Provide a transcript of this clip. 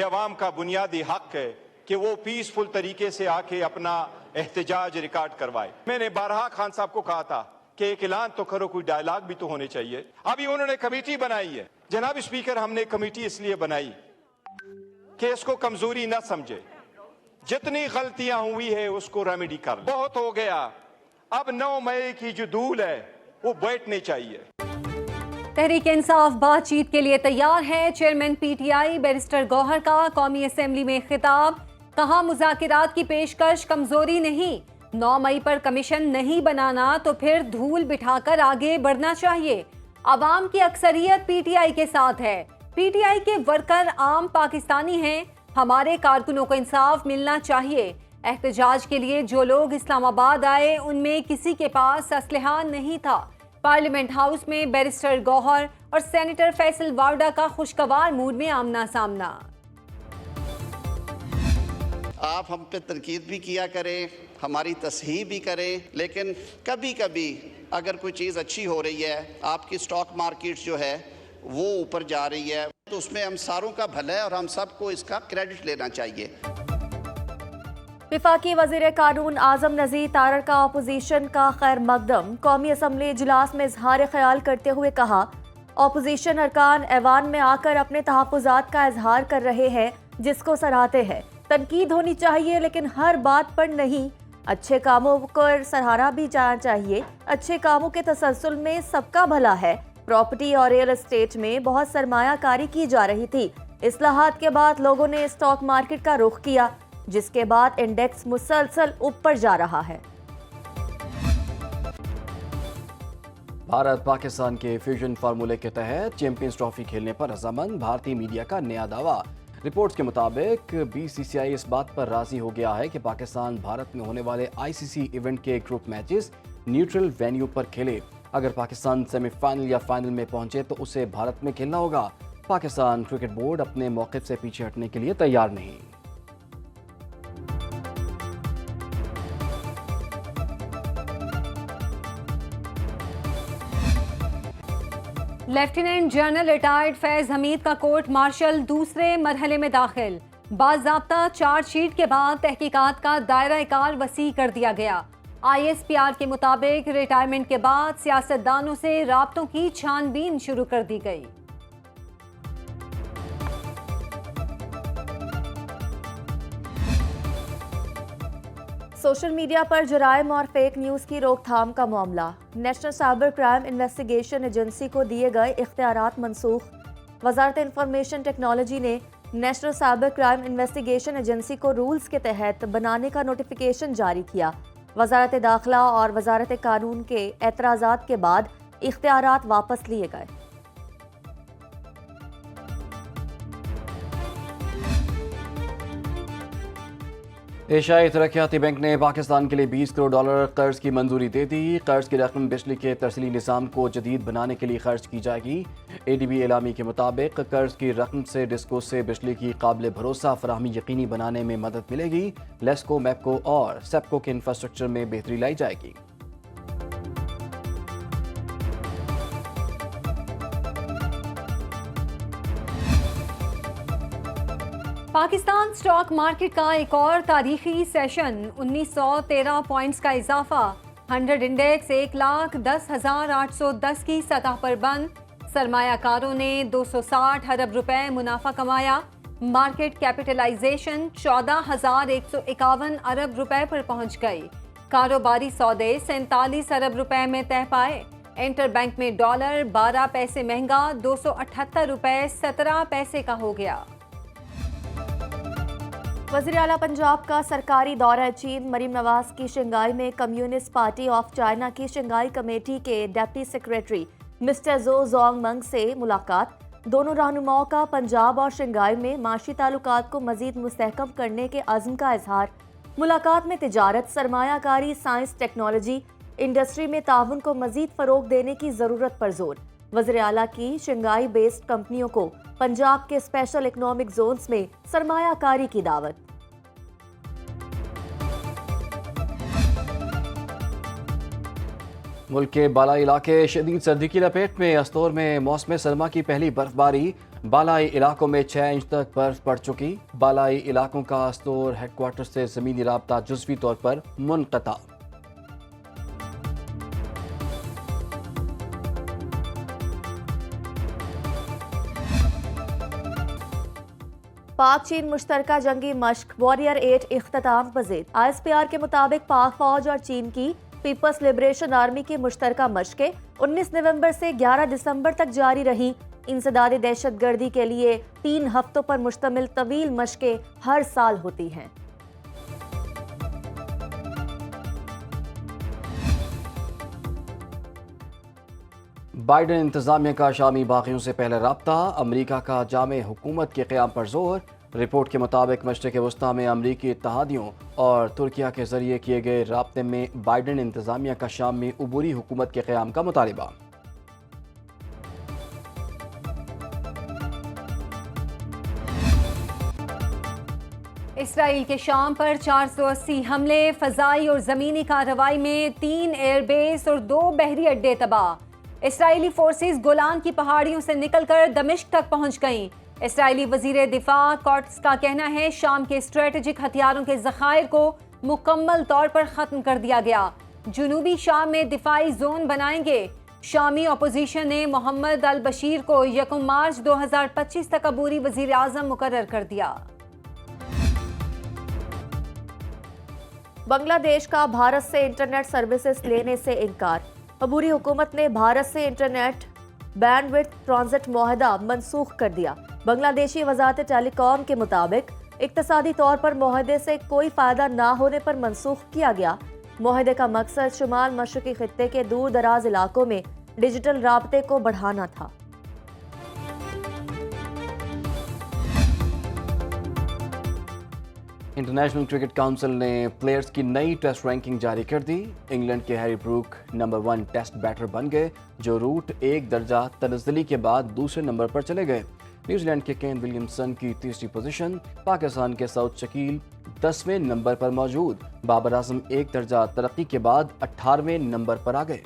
ये अवाम का बुनियादी हक है कि वो पीसफुल तरीके से आके अपना एहतजाज रिकॉर्ड करवाए। मैंने बारहा खान साहब को कहा था कि एक ऐलान तो करो, कोई डायलॉग भी तो होने चाहिए। अभी उन्होंने कमेटी बनाई है। जनाब स्पीकर, हमने कमेटी इसलिए बनाई कि इसको कमजोरी न समझे, जितनी गलतियां हुई है उसको रेमेडी कर। बहुत हो गया, अब 9 मई की जो धूल है वो बैठनी चाहिए। तहरीक इंसाफ बातचीत के लिए तैयार है। चेयरमैन पीटीआई बैरिस्टर गौहर का कौमी असेंबली में खिताब, कहा मुज़ाकिरात की पेशकश कमजोरी नहीं, 9 मई पर कमीशन नहीं बनाना तो फिर धूल बिठाकर आगे बढ़ना चाहिए। अवाम की अक्सरियत पीटीआई के साथ है, पीटीआई के वर्कर आम पाकिस्तानी हैं, हमारे कारकुनों को इंसाफ मिलना चाहिए। एहतजाज के लिए जो लोग इस्लामाबाद आए उनमें किसी के पास असलहा नहीं था। पार्लियामेंट हाउस में बैरिस्टर गौहर और सेनेटर फैसल वावडा का खुशगवार मूड में आमना सामना। आप हम पे तनकीद भी किया करें, हमारी तस्हीह भी करें, लेकिन कभी कभी अगर कोई चीज़ अच्छी हो रही है, आपकी स्टॉक मार्केट जो है वो ऊपर जा रही है, तो उसमें हम सारों का भला है और हम सबको इसका क्रेडिट लेना चाहिए। विफाकी वज़ीर कानून आज़म नज़ीर तारड़ का अपोजिशन का खैर मकदम। कौमी असम्बली इजलास में इजहार ख्याल करते हुए कहा, अपोजिशन अरकान ऐवान में आकर अपने तहफ़्फ़ुज़ात का इजहार कर रहे हैं, जिसको सराहते हैं। तनकीद होनी चाहिए लेकिन हर बात पर नहीं, अच्छे कामों पर सराहना भी जाना चाहिए। अच्छे कामों के तसलसल में सबका भला है। प्रॉपर्टी और रियल एस्टेट में बहुत सरमायाकारी की जा रही थी। इस्लाहात के बाद लोगों ने स्टॉक मार्केट का रुख किया, जिसके बाद इंडेक्स मुसलसल ऊपर जा रहा है। भारत पाकिस्तान के फ्यूजन फार्मूले के तहत चैंपियंस ट्रॉफी खेलने पर रजामंद, भारतीय मीडिया का नया दावा। रिपोर्ट्स के मुताबिक बीसीसीआई इस बात पर राजी हो गया है कि पाकिस्तान भारत में होने वाले आईसीसी इवेंट के ग्रुप मैचेस न्यूट्रल वेन्यू पर खेले। अगर पाकिस्तान सेमीफाइनल या फाइनल में पहुंचे तो उसे भारत में खेलना होगा। पाकिस्तान क्रिकेट बोर्ड अपने मौक़िफ़ से पीछे हटने के लिए तैयार नहीं। Lieutenant general retired Faiz Hamid का कोर्ट मार्शल दूसरे मरहले में दाखिल। बाज़ाब्ता चार्जशीट के बाद तहकीकात का दायरा कार वसी कर दिया गया। ISPR के मुताबिक रिटायरमेंट के बाद सियासतदानों से राब्तों की छानबीन शुरू कर दी गई। सोशल मीडिया पर जराइम और फेक न्यूज़ की रोकथाम का मामला। National cyber crime investigation agency को दिए गए इख्तियारात मनसूख। वजारत इंफॉर्मेशन टेक्नोलॉजी ने national cyber crime investigation agency को रूल्स के तहत बनाने का नोटिफिकेशन जारी किया। वजारत दाखिला और वजारत कानून के एतराज़ात के बाद इख्तियारात वापस लिए गए। एशियाई तरक्याती बैंक ने पाकिस्तान के लिए $20 करोड़ कर्ज की मंजूरी दे दी। कर्ज की रकम बिजली के तरसीली निज़ाम को जदीद बनाने के लिए खर्च की जाएगी। ADB एलामी के मुताबिक कर्ज की रकम से डिस्को से बिजली की काबिल भरोसा फराहमी यकीनी बनाने में मदद मिलेगी। लेस्को, मैपको और सेप्को के इंफ्रास्ट्रक्चर में बेहतरी लाई जाएगी। पाकिस्तान स्टॉक मार्केट का एक और तारीखी सेशन, 1913 पॉइंट्स का इजाफा। 100 इंडेक्स 1,10,810 की सतह पर बंद। सरमायाकारों ने 260 अरब रुपए मुनाफा कमाया। मार्केट कैपिटलाइजेशन 14,151 अरब रुपए पर पहुंच गई। कारोबारी सौदे 47 अरब रुपए में तय पाए। इंटरबैंक में डॉलर 12 पैसे महंगा 278 रुपए 17 पैसे का हो गया। वज़ीर आला पंजाब का सरकारी दौरा चीन। मरीम नवाज की शंघाई में कम्युनिस्ट पार्टी ऑफ चाइना की शंघाई कमेटी के डिप्टी सेक्रेटरी मिस्टर जो जोंगमंग से मुलाकात। दोनों रहनुमाओं का पंजाब और शंघाई में माशी ताल्लुकात को मजीद मुस्तहकम करने के अज़्म का इजहार। मुलाकात में तिजारत, सरमायाकारी, साइंस, टेक्नोलॉजी, इंडस्ट्री में ताउन को मजीद फ़रोग देने की ज़रूरत पर जोर। वज़ीर आला की शंघाई बेस्ड कंपनियों को पंजाब के स्पेशल इकोनॉमिक जोन्स में सरमायाकारी की दावत। मुल्क के बालाई इलाके शदीद सर्दी की लपेट में। अस्तोर में मौसम सरमा की पहली बर्फबारी, बालाई इलाकों में 6 इंच तक बर्फ पड़ चुकी। बालाई इलाकों का अस्तोर हेडक्वार्टर से ज़मीनी राब्ता जुज़वी तौर पर मुनक़ता। पाक चीन मुश्तरका जंगी मश्क वॉरियर 8 इख्तिताम पजीर। ISPR के मुताबिक पाक फौज और चीन की पीपल्स लिबरेशन आर्मी की मुश्तरका मशकें 19 नवंबर से 11 दिसंबर तक जारी रही। इंसदादी दहशतगर्दी के लिए 3 हफ्तों पर मुश्तमिल तवील मशकें हर साल होती हैं। बाइडन इंतजामिया का शामी बागियों से पहले राब्ता, अमरीका का जामे हुकूमत के क़याम पर जोर। रिपोर्ट के मुताबिक मशरिक़ वस्ता में अमरीकी इत्तहादियों और तुर्किया के जरिए किए गए राब्ते में बाइडन इंतजामिया का शाम में उबूरी हुकूमत के क़याम का मुतालिबा। इसराइल के शाम पर 480 हमले, फ़ज़ाई और ज़मीनी कार्रवाई में 3 एयरबेस और 2 बहरी अड्डे तबाह। इसराइली फोर्सेस गोलान की पहाड़ियों से निकलकर दमिश्क तक पहुंच गईं। इसराइली वज़ीर दिफा कॉट्स का कहना है शाम के स्ट्रेटेजिक हथियारों के ज़खायर को मुकम्मल तौर पर ख़त्म कर दिया गया। जुनूबी शाम में दिफाई जोन बनाएंगे। शामी अपोजिशन ने मोहम्मद अल बशीर को 1 मार्च 2025 तक अबूरी वज़ीर आज़म मुकर्रर कर दिया। बांग्लादेश का भारत से इंटरनेट सर्विसेज लेने से इनकार। अबूरी हुकूमत ने भारत से इंटरनेट बैंडविड्थ ट्रांजिट मुआहदा मनसूख कर दिया। बांग्लादेशी वजारत टेलीकॉम के मुताबिक इक्तसादी तौर पर मुआहदे से कोई फ़ायदा ना होने पर मनसूख किया गया। मुआहदे का मकसद शुमाल मशरक़ी खित्ते के दूर दराज इलाकों में डिजिटल राब्ते को बढ़ाना था। इंटरनेशनल क्रिकेट काउंसिल ने प्लेयर्स की नई टेस्ट रैंकिंग जारी कर दी। इंग्लैंड के Harry Brook number 1 test batter बन गए, जो रूट 1 दर्जा तनज़्ज़ुली के बाद दूसरे नंबर पर चले गए। न्यूजीलैंड के केन विलियमसन की तीसरी पोजीशन, पाकिस्तान के सऊद शकील 10वें नंबर पर मौजूद। बाबर आजम 1 दर्जा तरक्की के बाद 18वें नंबर पर आ गए।